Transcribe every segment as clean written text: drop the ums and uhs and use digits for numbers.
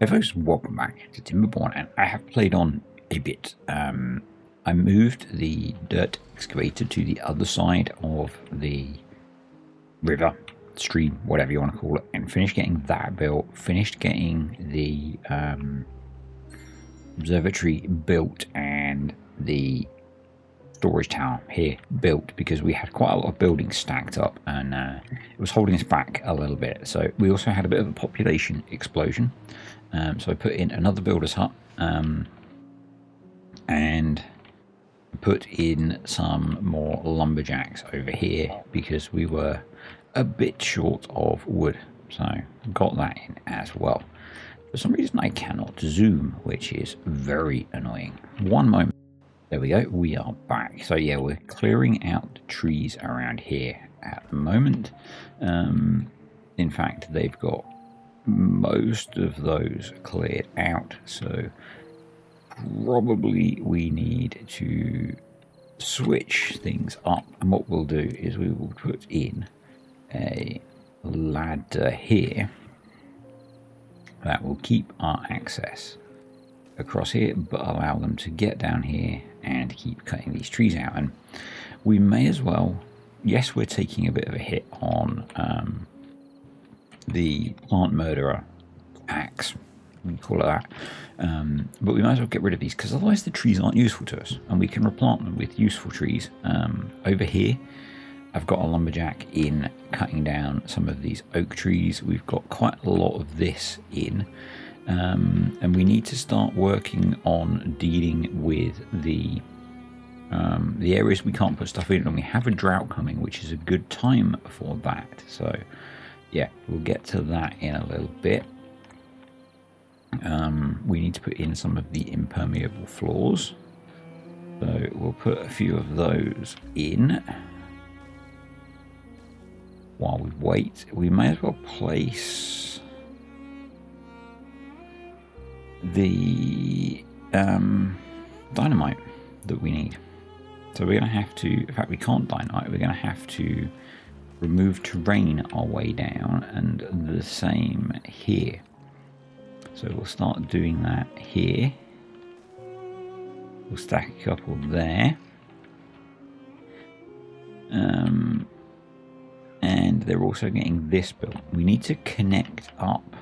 Hey folks, welcome back to Timberborn, and I have played on a bit. I moved the dirt excavator to the other side of the river, stream, whatever you want to call it, and finished getting that built, finished getting the observatory built and the storage tower here built, because we had quite a lot of buildings stacked up and it was holding us back a little bit. So we also had a bit of a population explosion. So I put in another builder's hut and put in some more lumberjacks over here because we were a bit short of wood. So got that in as well. For some reason I cannot zoom, which is very annoying. One moment. There we go, we are back. So yeah, we're clearing out the trees around here at the moment. In fact, they've got most of those cleared out, so probably we need to switch things up. And what we'll do is we will put in a ladder here that will keep our access across here, but allow them to get down here and keep cutting these trees out. And we may as well, yes, we're taking a bit of a hit on the plant murderer axe, we call it that, but we might as well get rid of these, because otherwise the trees aren't useful to us, and we can replant them with useful trees. Over here I've got a lumberjack in cutting down some of these oak trees. We've got quite a lot of this in. And we need to start working on dealing with the areas we can't put stuff in, and we have a drought coming, which is a good time for that. So yeah, we'll get to that in a little bit. We need to put in some of the impermeable floors, so we'll put a few of those in. While we wait, we may as well place the dynamite that we need. So we're going to have to, in fact we can't dynamite, we're going to have to remove terrain our way down, and the same here. So we'll start doing that here. We'll stack a couple there. And they're also getting this built. We need to connect up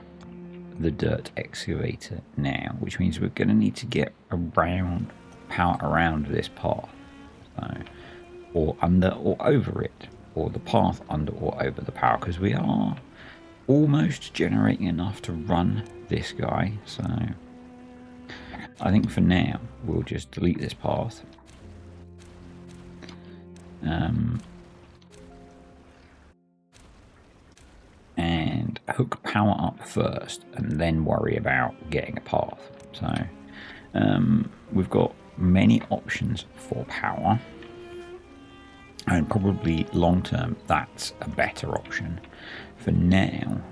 the dirt excavator now, which means we're going to need to get around power around this path, so, or under or over it, or the path under or over the power, because we are almost generating enough to run this guy. So I think for now we'll just delete this path, and hook power up first and then worry about getting a path. So we've got many options for power, and probably long term that's a better option. For now,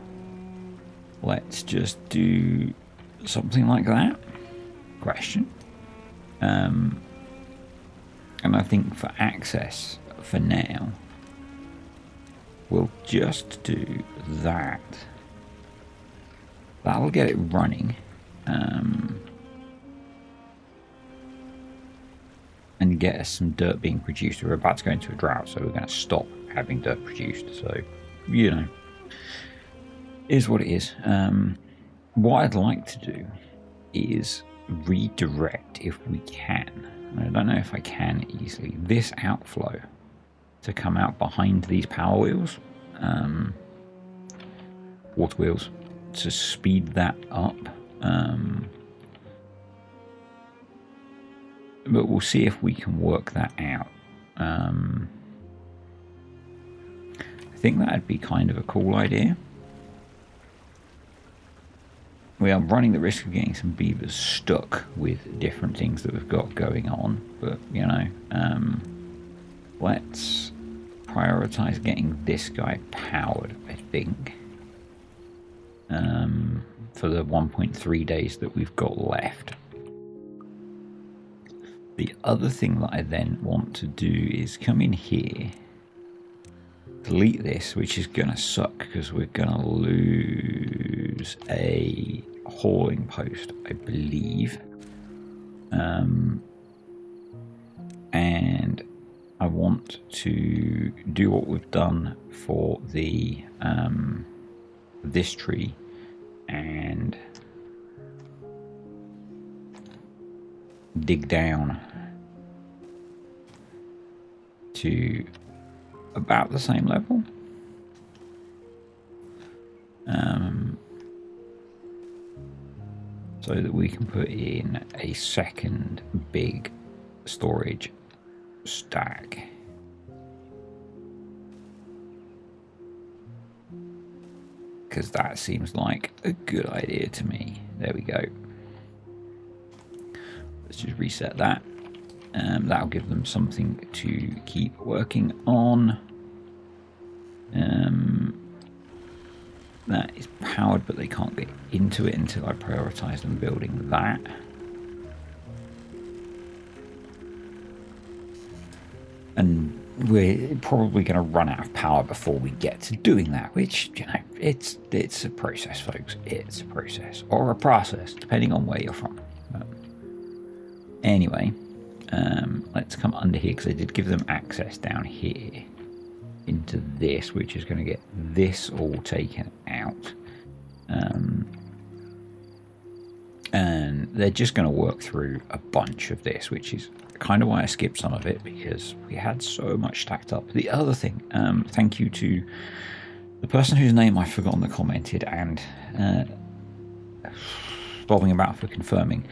let's just do something like that. Question. And I think for access for now, we'll just do that. That'll get it running. And get us some dirt being produced. We're about to go into a drought, so we're going to stop having dirt produced. So, you know, is what it is. What I'd like to do is redirect, if we can. I don't know if I can easily. This outflow to come out behind these power wheels, water wheels, to speed that up. But we'll see if we can work that out. I think that'd be kind of a cool idea. We are running the risk of getting some beavers stuck with different things that we've got going on, but you know, let's prioritize getting this guy powered, I think, for the 1.3 days that we've got left. The other thing that I then want to do is come in here, delete this, which is going to suck because we're going to lose a hauling post, I believe. And I want to do what we've done for the this tree and dig down to about the same level. So that we can put in a second big storage stack. Because that seems like a good idea to me. There we go. Let's just reset that. That'll give them something to keep working on. That is powered, but they can't get into it until I prioritize them building that. And we're probably going to run out of power before we get to doing that, which, you know, it's a process, folks. It's a process, or a process, depending on where you're from. But anyway, let's come under here, because I did give them access down here into this, which is going to get this all taken out. And they're just going to work through a bunch of this, which is kind of why I skipped some of it, because we had so much stacked up. The other thing, thank you to the person whose name I've forgotten that commented, and bobbing about for confirming.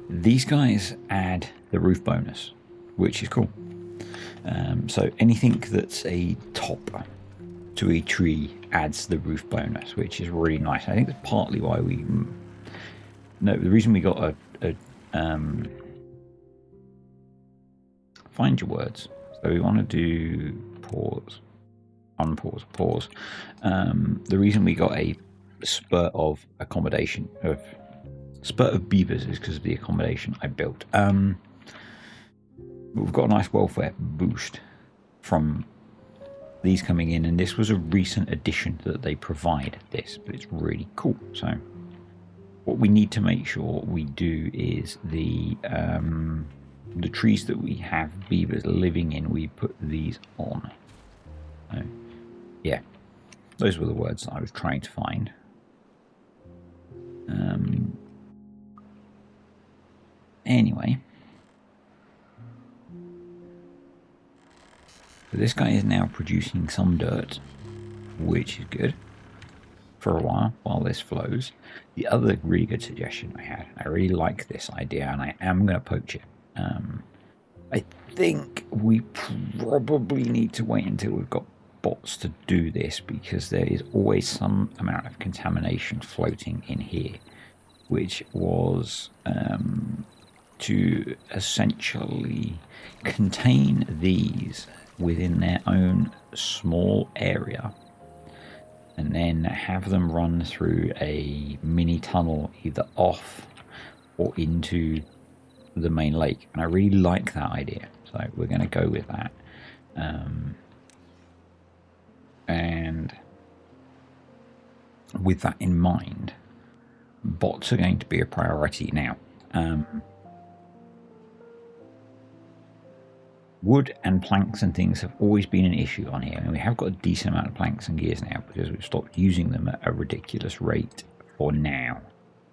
These guys add the roof bonus, which is cool. So anything that's a top to a tree adds the roof bonus, which is really nice. I think that's partly why we... No, the reason we got a find your words. So we want to do pause, unpause, pause. The reason we got a spurt of accommodation, spurt of beavers, is because of the accommodation I built. We've got a nice welfare boost from these coming in, and this was a recent addition that they provide this, but it's really cool. So what we need to make sure we do is the trees that we have beavers living in, we put these on. So, yeah, those were the words that I was trying to find. Anyway, so this guy is now producing some dirt, which is good for a while this flows. The other really good suggestion I had, I really like this idea, and I am going to poach it. I think we probably need to wait until we've got bots to do this, because there is always some amount of contamination floating in here, which was to essentially contain these within their own small area, and then have them run through a mini tunnel either off or into the main lake. And I really like that idea, so we're going to go with that. And with that in mind, bots are going to be a priority now. Wood and planks and things have always been an issue on here, and we have got a decent amount of planks and gears now because we've stopped using them at a ridiculous rate for now.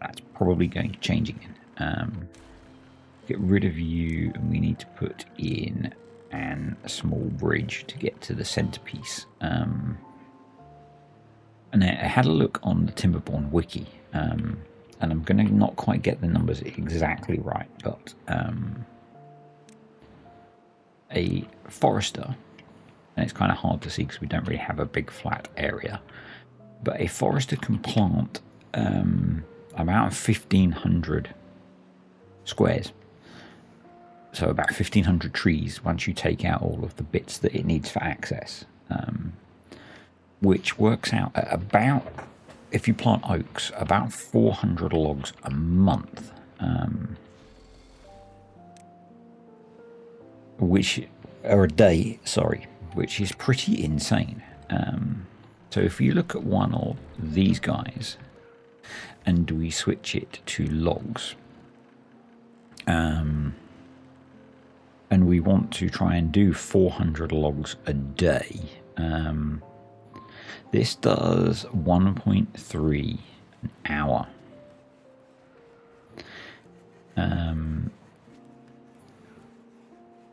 That's probably going to change again. Get rid of you, and we need to put in a small bridge to get to the centerpiece. And I had a look on the TIMBERBORN wiki, and I'm going to not quite get the numbers exactly right, but a forester, and it's kind of hard to see because we don't really have a big flat area, but a forester can plant about 1,500 squares, so about 1,500 trees once you take out all of the bits that it needs for access, which works out at about, if you plant oaks, about 400 logs a month, or a day, sorry, which is pretty insane. So if you look at one of these guys, and we switch it to logs. And we want to try and do 400 logs a day. This does 1.3 an hour.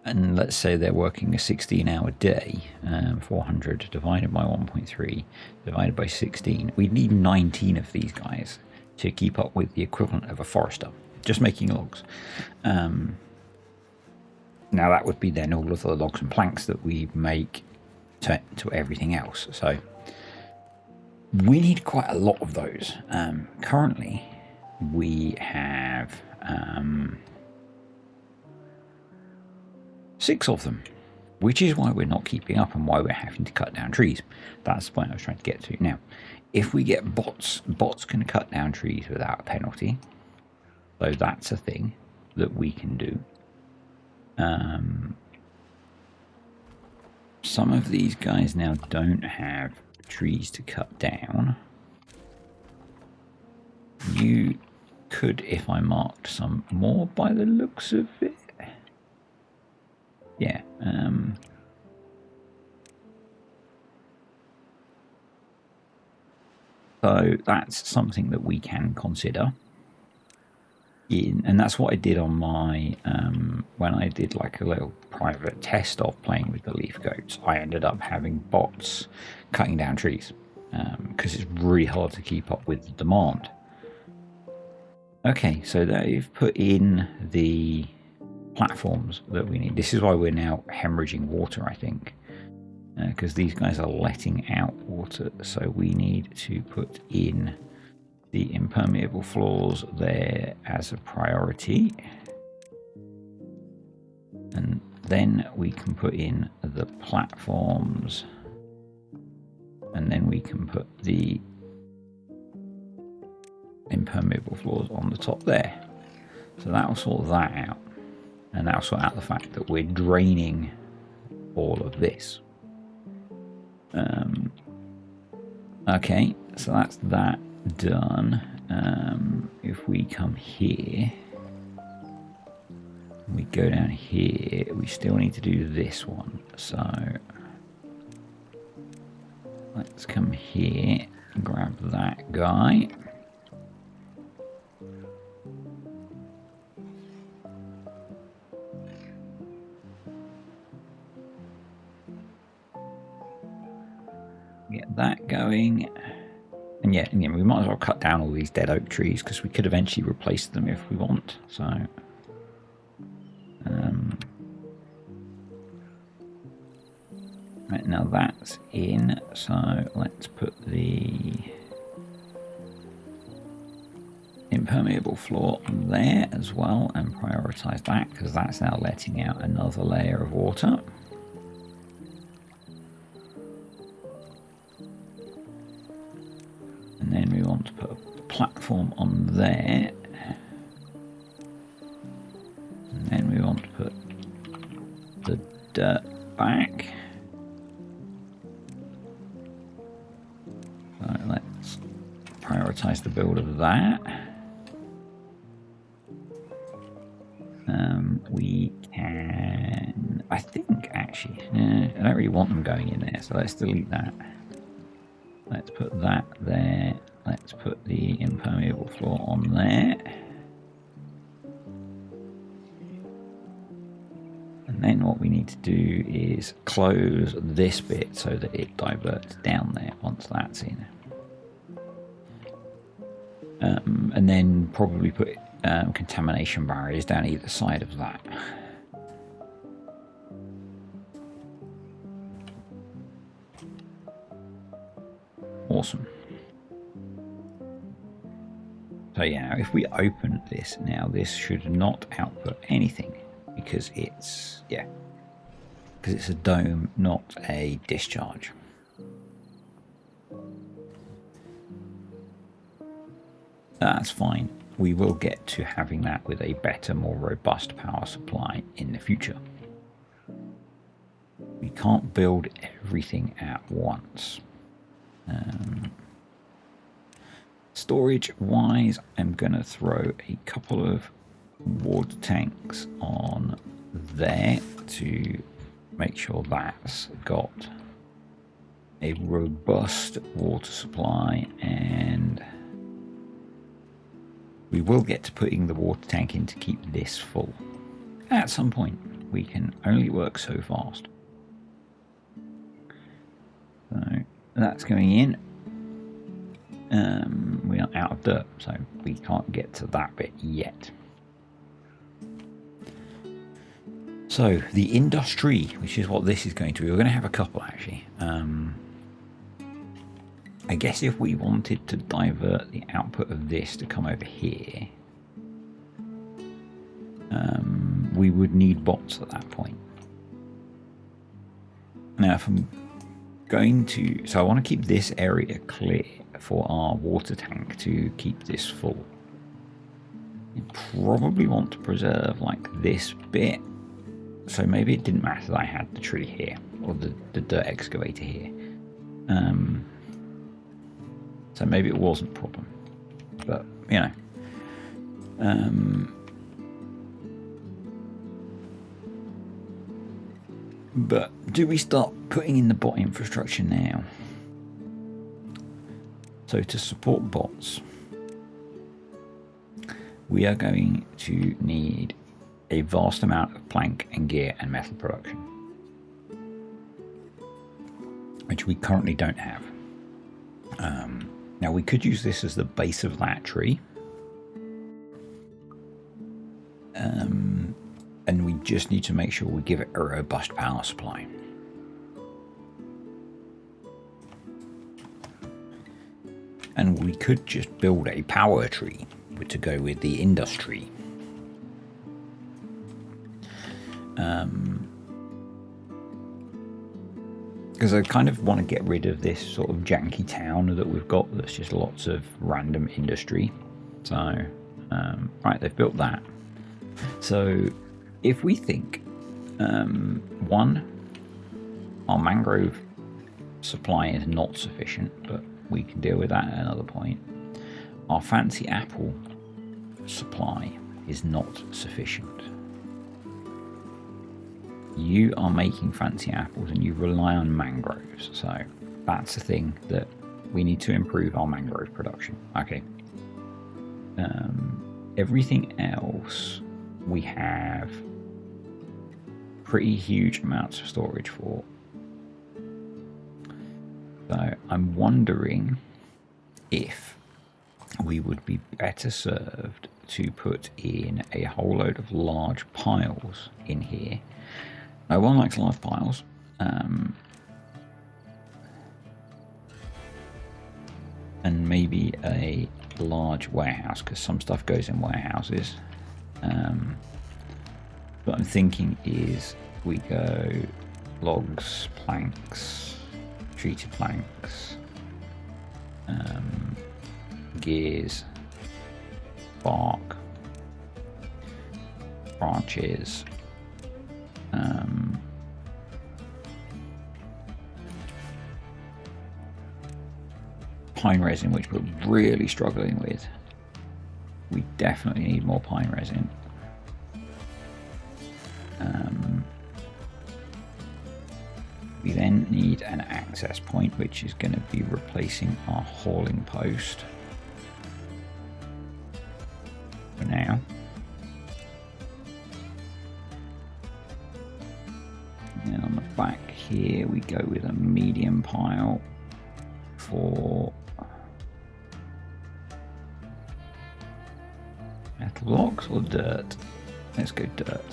And let's say they're working a 16-hour day, 400 divided by 1.3 divided by 16. We'd need 19 of these guys to keep up with the equivalent of a forester, just making logs. Now that would be then all of the logs and planks that we make to everything else. So we need quite a lot of those. Currently, we have 6 of them, which is why we're not keeping up and why we're having to cut down trees. That's the point I was trying to get to. Now, if we get bots can cut down trees without a penalty. So that's a thing that we can do. Some of these guys now don't have trees to cut down. You could, if I marked some more by the looks of it. Yeah. So that's something that we can consider. And that's what I did on my when I did like a little private test of playing with the leaf goats. I ended up having bots cutting down trees because it's really hard to keep up with the demand. Okay, so they've put in the platforms that we need. This is why we're now hemorrhaging water, I think, because these guys are letting out water. So we need to put in the impermeable floors there as a priority, and then we can put in the platforms, and then we can put the impermeable floors on the top there. So that will sort that out, and that will sort out the fact that we're draining all of this. Okay, so that's that done. If we come here, we go down here, we still need to do this one. So let's come here and grab that guy. Get that going. And yeah, we might as well cut down all these dead oak trees because we could eventually replace them if we want. So, right, now that's in. So let's put the impermeable floor on there as well and prioritize that because that's now letting out another layer of water. And then we want to put a platform on there. And then we want to put the dirt back. So let's prioritize the build of that. We can, I think actually, I don't really want them going in there, so let's delete that. Let's put that there. Let's put the impermeable floor on there. And then what we need to do is close this bit so that it diverts down there once that's in. And then probably put contamination barriers down either side of that. Awesome. So yeah, if we open this now, this should not output anything because it's, yeah, because it's a dome, not a discharge. That's fine. We will get to having that with a better, more robust power supply in the future. We can't build everything at once. storage wise, I'm going to throw a couple of water tanks on there to make sure that's got a robust water supply, and we will get to putting the water tank in to keep this full. At some point, we can only work so fast. So that's going in. We are out of dirt, so we can't get to that bit yet. So the industry, which is what this is going to be, we're going to have a couple actually. I guess if we wanted to divert the output of this to come over here, we would need bots at that point. Now, if I'm going to, so I want to keep this area clear for our water tank to keep this full. You probably want to preserve like this bit, so maybe it didn't matter that I had the tree here or the dirt excavator here. So maybe it wasn't a problem, but you know. But do we start putting in the bot infrastructure now? So to support bots, we are going to need a vast amount of plank and gear and metal production, which we currently don't have. Now we could use this as the base of that tree, and we just need to make sure we give it a robust power supply. And we could just build a power tree to go with the industry. Because I kind of want to get rid of this sort of janky town that we've got that's just lots of random industry. So, right, they've built that. So, if we think, one, our mangrove supply is not sufficient, but we can deal with that at another point. Our fancy apple supply is not sufficient. You are making fancy apples and you rely on mangroves, so that's the thing that we need to improve our mangrove production. Okay. Everything else we have pretty huge amounts of storage for. So I'm wondering if we would be better served to put in a whole load of large piles in here. No one likes large piles. And maybe a large warehouse, because some stuff goes in warehouses. What I'm thinking is we go logs, planks, treated planks, gears, bark, branches, pine resin, which we're really struggling with. We definitely need more pine resin. We then need an access point, which is going to be replacing our hauling post for now. And then on the back here, we go with a medium pile for metal blocks or dirt. Let's go dirt.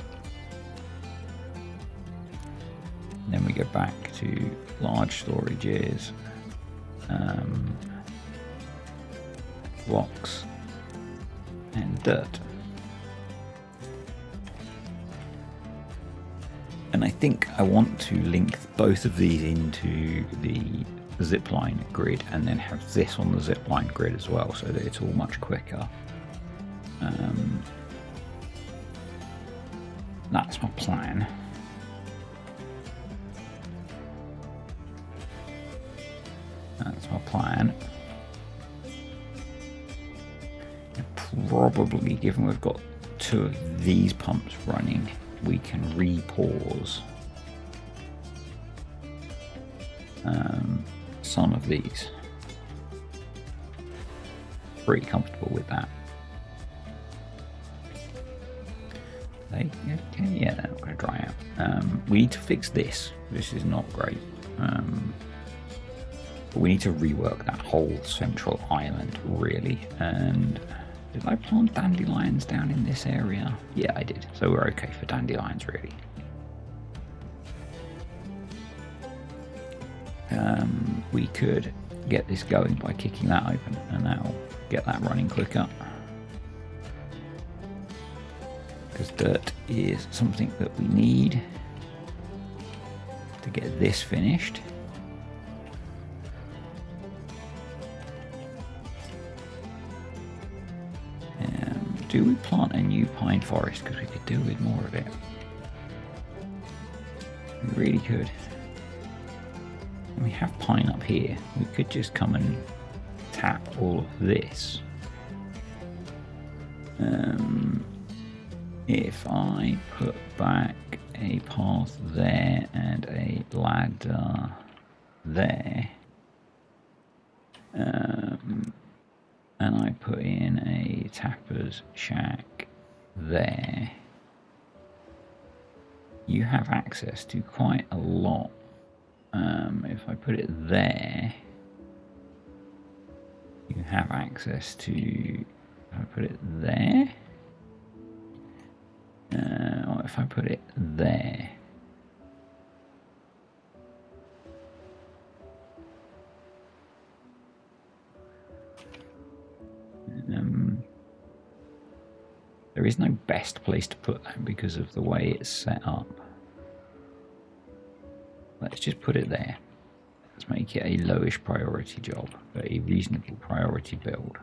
And then we go back to large storages, blocks, and dirt. And I think I want to link both of these into the zipline grid and then have this on the zipline grid as well, so that it's all much quicker. That's my plan. That's my plan. probably, given we've got 2 of these pumps running, we can re-pause some of these. Pretty comfortable with that. Okay, yeah, they're not going to dry out. We need to fix this. This is not great. But we need to rework that whole central island, really. And did I plant dandelions down in this area? Yeah, I did. So we're okay for dandelions, really. We could get this going by kicking that open, and that'll get that running quicker. Because dirt is something that we need to get this finished. Do we plant a new pine forest? Because we could do with more of it. We really could. And we have pine up here. We could just come and tap all of this. If I put back a path there and a ladder there, and I put in a tapper's shack there, you have access to quite a lot. If I put it there, you have access to, if I put it there, or if I put it there, there is no best place to put that because of the way it's set up. Let's just put it there. Let's make it a lowish priority job, but a reasonable priority build.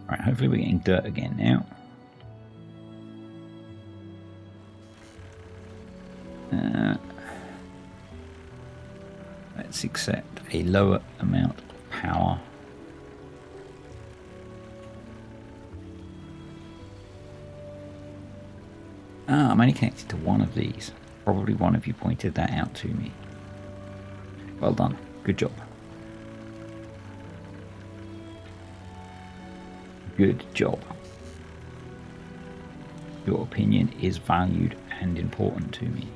Right, hopefully we're getting dirt again now. Let's accept a lower amount of power. I'm only connected to one of these. Probably one of you pointed that out to me. Well done. Good job. Good job. Your opinion is valued and important to me.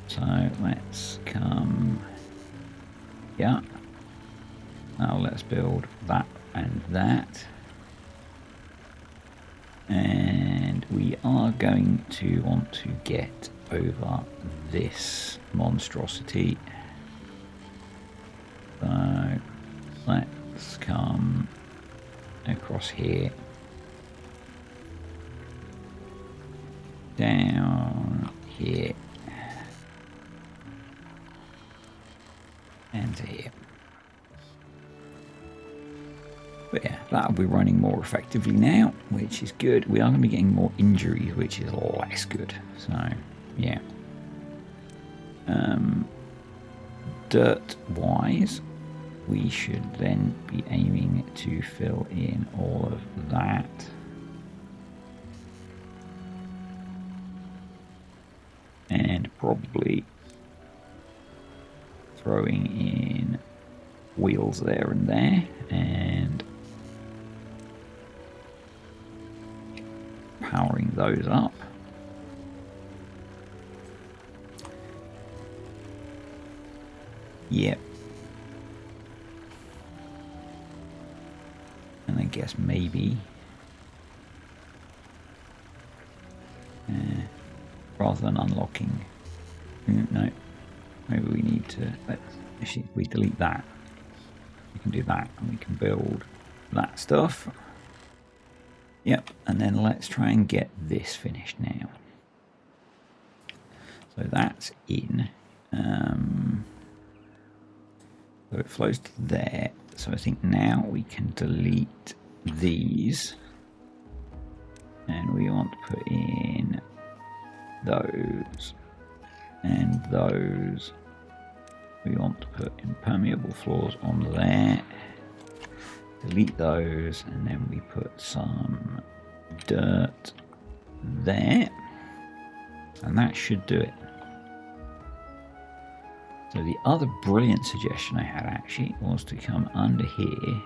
So let's come. Yeah. Now let's build that and that. And we are going to want to get over this monstrosity. So let's come across here, down here, and to here. But yeah, that'll be running more effectively now, which is good. We are going to be getting more injuries, which is less good. So, yeah. Dirt-wise, we should then be aiming to fill in all of that. And probably throwing in wheels there and there, and powering those up. Yep. And I guess maybe rather than unlocking, no, maybe we need to, actually if we delete that, we can do that and we can build that stuff. Yep, and then let's try and get this finished now. So that's in. So it flows to there. So I think now we can delete these. And we want to put in those. And those. we want to put impermeable floors on there. Delete those, and then we put some dirt there, and that should do it. So the other brilliant suggestion I had actually was to come under here,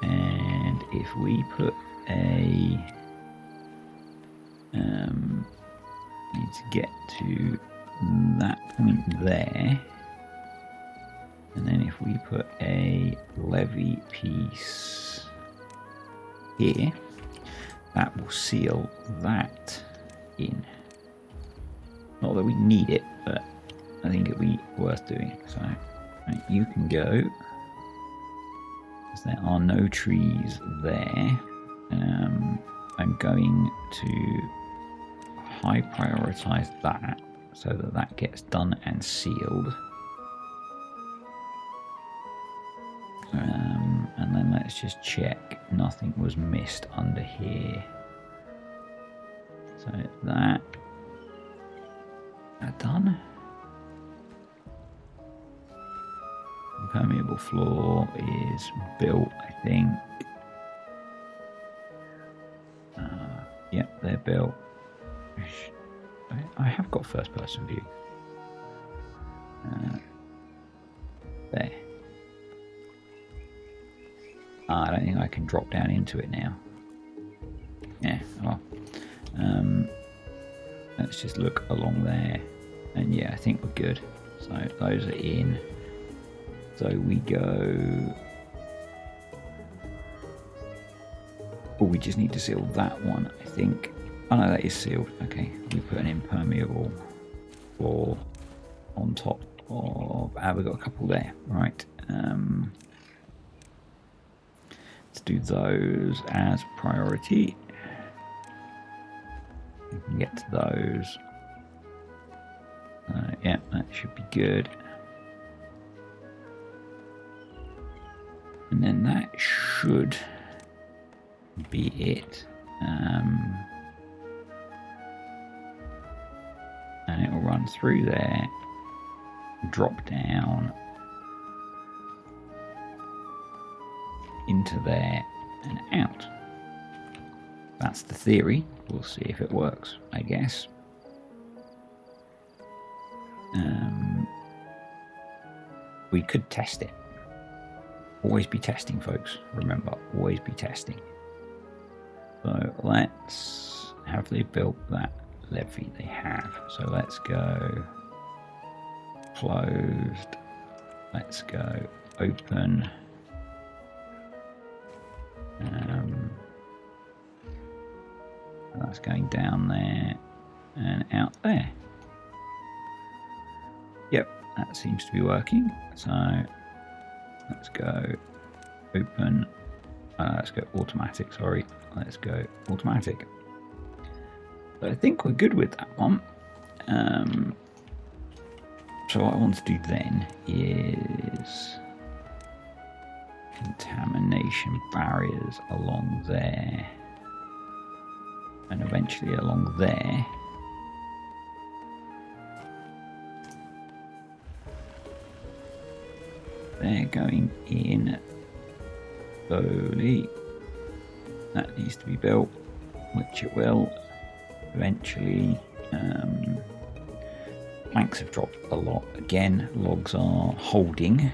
and if we put a need to get to that point there, and then if we put a levee piece here, that will seal that in. Not that we need it, but I think it'd be worth doing. So right, you can go, because there are no trees there. I'm going to high prioritize that so that that gets done and sealed. And then let's just check nothing was missed under here. So that done. Impermeable floor is built, I think. Yep, they're built. I have got first person view. There. I don't think I can drop down into it now. Yeah, well. Let's just look along there. And yeah, I think we're good. So those are in. So we go... Oh, we just need to seal that one, I think. Oh no, that is sealed. Okay, we put an impermeable floor on top of... we've got a couple there. Right. Let's do those as priority. We can get to those. Yeah, that should be good. And then that should be it. And it will run through there, drop down into there and out. That's the theory. We'll see if it works, I guess. We could test it. Always be testing, folks. Remember, always be testing. So let's have they built that levee? They have. So let's go closed. Let's go open. That's going down there and out there. Yep, that seems to be working. So let's go open. Let's go automatic, sorry. Let's go automatic. But I think we're good with that one. So what I want to do then is contamination barriers along there. And eventually along there. They're going in slowly. That needs to be built, which it will eventually. Planks have dropped a lot again. Logs are holding.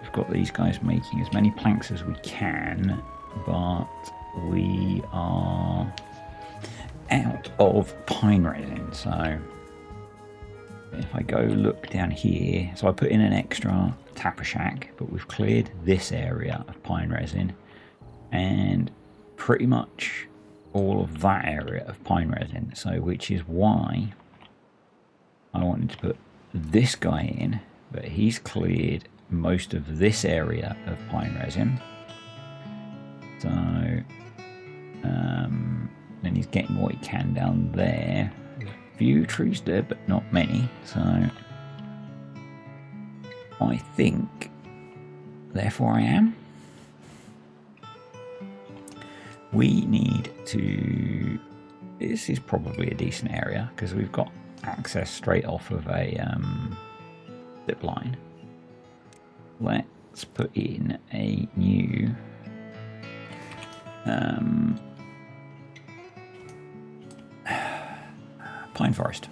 We've got these guys making as many planks as we can, but we are out of pine resin. So if I go look down here, so I put in an extra tapper shack, but we've cleared this area of pine resin and pretty much all of that area of pine resin. So which is why I wanted to put this guy in, but he's cleared most of this area of pine resin. So then he's getting what he can down there. A few trees there, but not many. So I think, therefore I am. We need to This is probably a decent area because we've got access straight off of a zip line. Let's put in a new pine forest.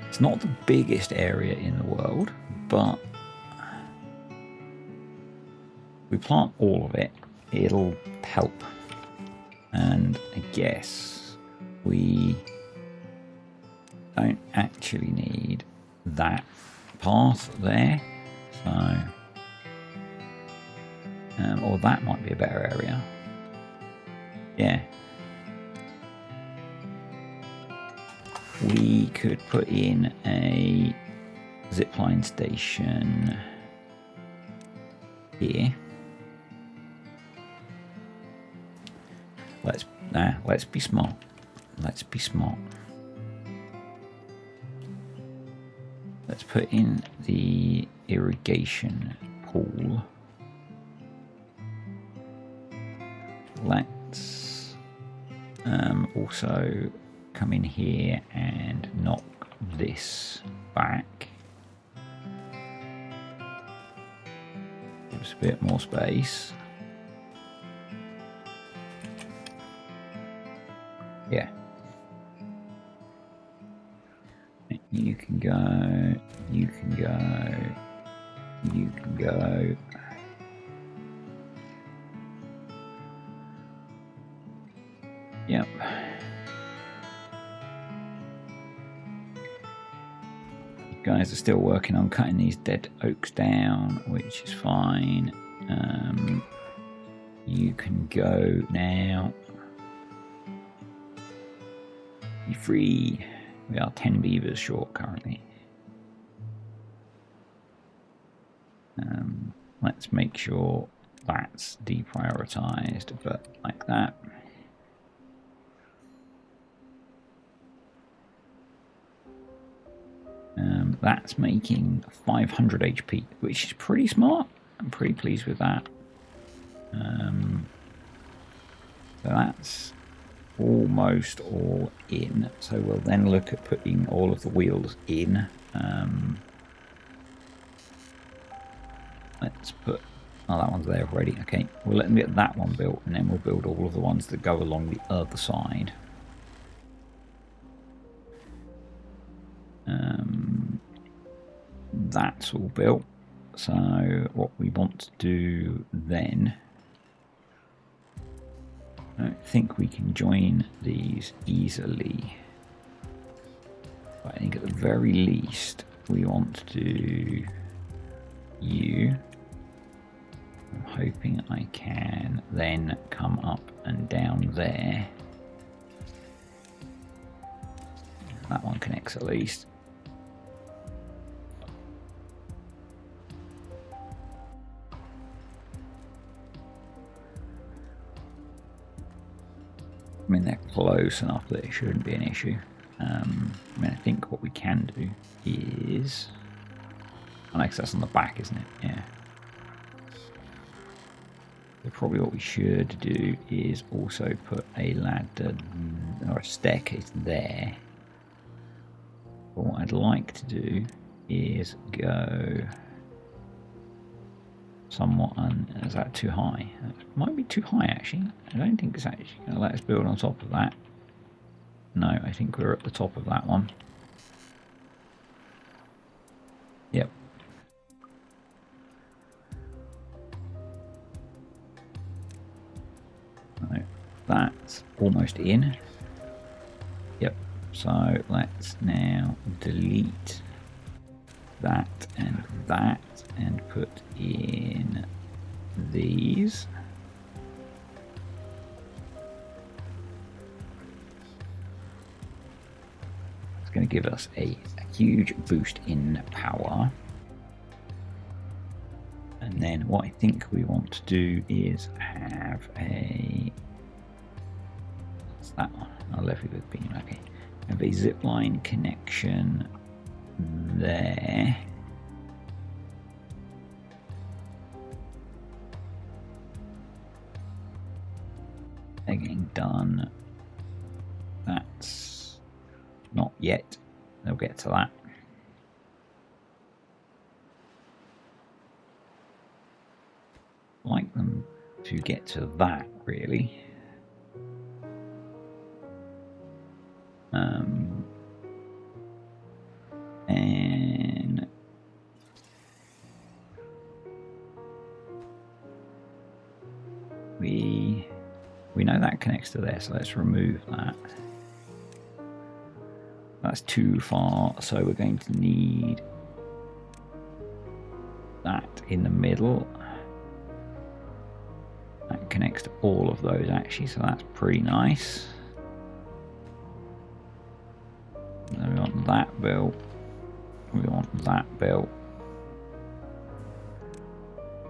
It's not the biggest area in the world, but if we plant all of it, it'll help. And I guess we don't actually need that path there, so or that might be a better area. Yeah, we could put in a zipline station here. Let's be smart. Let's be smart. Let's put in the irrigation pool. Let's also come in here and knock this back. Give us a bit more space. Yeah. You can go, you can go, you can go. Yep. You guys are still working on cutting these dead oaks down, which is fine. You can go now. Be free. We are 10 beavers short currently. Let's make sure that's deprioritized, but like that. That's making 500 HP, which is pretty smart. I'm pretty pleased with that. So that's almost all in. So we'll then look at putting all of the wheels in. Let's put... Oh, that one's there already. Okay, we'll let them get that one built, and then we'll build all of the ones that go along the other side. That's all built. So what we want to do then... I don't think we can join these easily. But I think at the very least we want to do you. I'm hoping I can then come up and down there. That one connects at least. I mean, they're close enough that it shouldn't be an issue. I mean, I think what we can do is... Oh, that's on the back, isn't it? Yeah. So probably what we should do is also put a ladder or a staircase there. But what I'd like to do is go somewhat is that too high? It might be too high actually. I don't think it's actually going to let us build on top of that. No, I think we're at the top of that one. Yep. So that's almost in. Yep. So let's now delete that and put in these. It's going to give us a huge boost in power. And then what I think we want to do is have a... What's that one? I'll levy with beam. Okay. Have a zipline connection there. They're getting done. That's not yet. They'll get to that. I'd like them to get to that, really. And we know that connects to there, so let's remove that. That's too far, so we're going to need that in the middle. That connects to all of those actually, so that's pretty nice. Then we want that built. We want that built.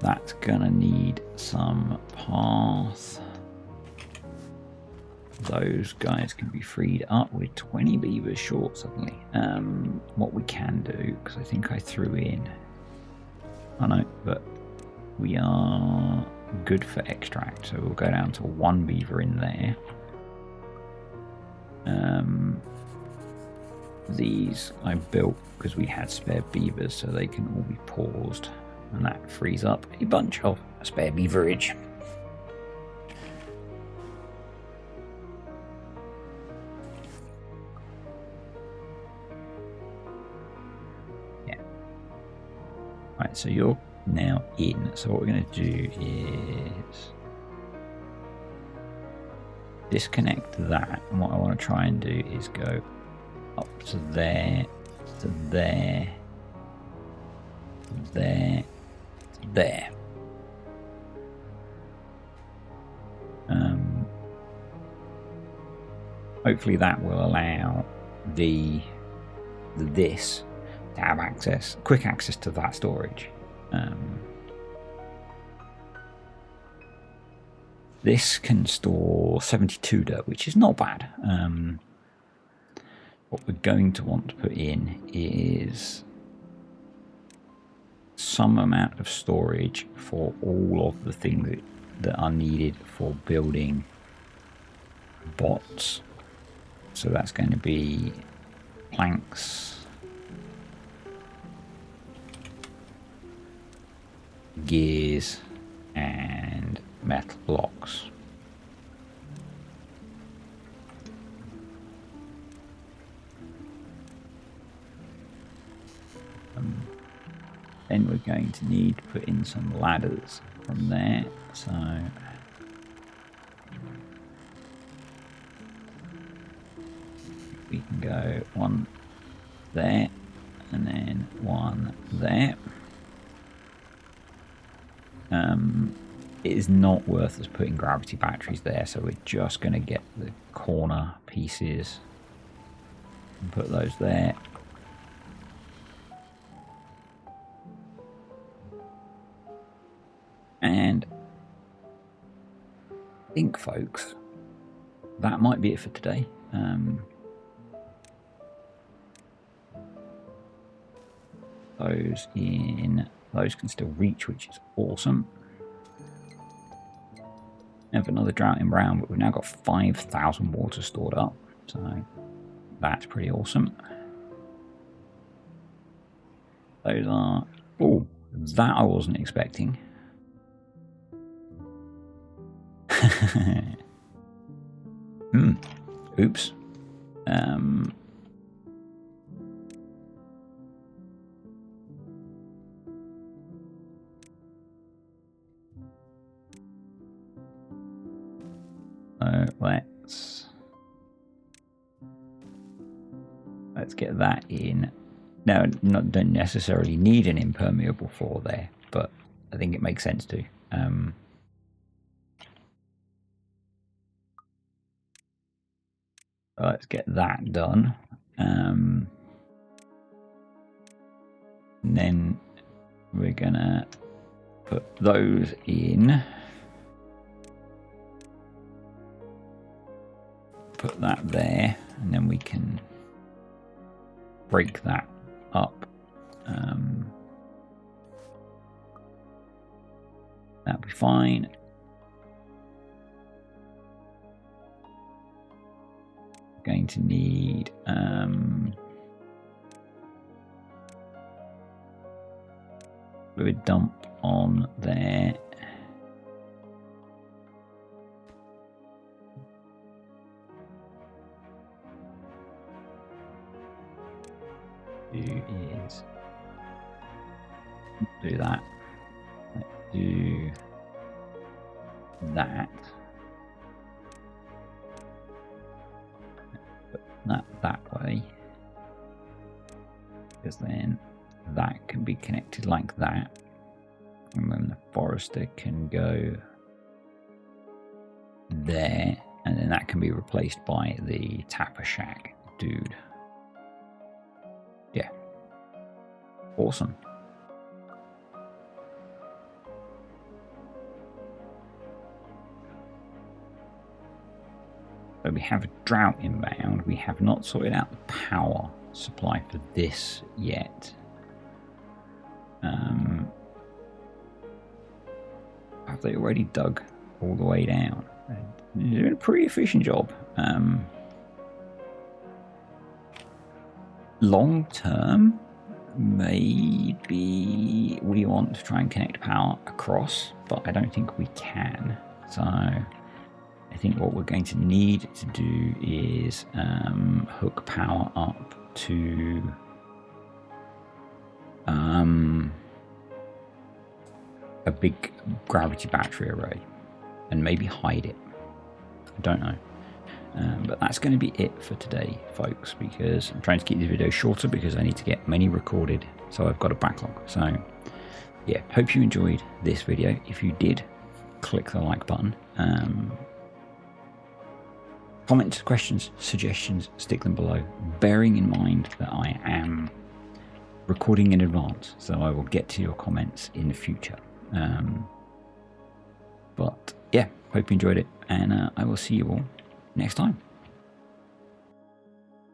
That's gonna need some path. Those guys can be freed up with 20 beavers short suddenly. What we can do, because I think I threw in, I know, but we are good for extract, so we'll go down to 1 beaver in there. These I built because we had spare beavers, so they can all be paused, and that frees up a bunch of spare beaverage. Yeah. Right, so you're now in. So what we're going to do is disconnect that, and what I want to try and do is go up to there, to there, to there, to there. Hopefully that will allow this to have quick access to that storage. This can store 72 dirt, which is not bad. What we're going to want to put in is some amount of storage for all of the things that are needed for building bots. So that's going to be planks, gears, and metal blocks. Then we're going to need to put in some ladders from there. So we can go 1 there and then 1 there. It is not worth us putting gravity batteries there, so we're just going to get the corner pieces and put those there. And I think, folks, that might be it for today. Those can still reach, which is awesome. Have another drought in brown, but we've now got 5,000 water stored up, so that's pretty awesome. Those are, oh, that I wasn't expecting. Oops. Let's get that in. Now, don't necessarily need an impermeable floor there, but I think it makes sense to. Let's get that done. And then we're gonna put those in. Put that there, and then we can break that up. That'll be fine. going to need fluid dump on there. Is do that. Let's do that. Put that way, because then that can be connected like that, and then the forester can go there, and then that can be replaced by the tapper shack dude. Yeah, awesome. So we have a drought inbound. We have not sorted out the power supply for this yet. Have they already dug all the way down? They're doing a pretty efficient job. Long term, maybe we want to try and connect power across, but I don't think we can. So I think what we're going to need to do is hook power up to a big gravity battery array and maybe hide it. I don't know. But that's going to be it for today, folks, because I'm trying to keep the video shorter because I need to get many recorded, so I've got a backlog. So yeah, hope you enjoyed this video. If you did, click the like button. Comments, questions, suggestions, stick them below, bearing in mind that I am recording in advance, so I will get to your comments in the future. But yeah, hope you enjoyed it, and I will see you all next time.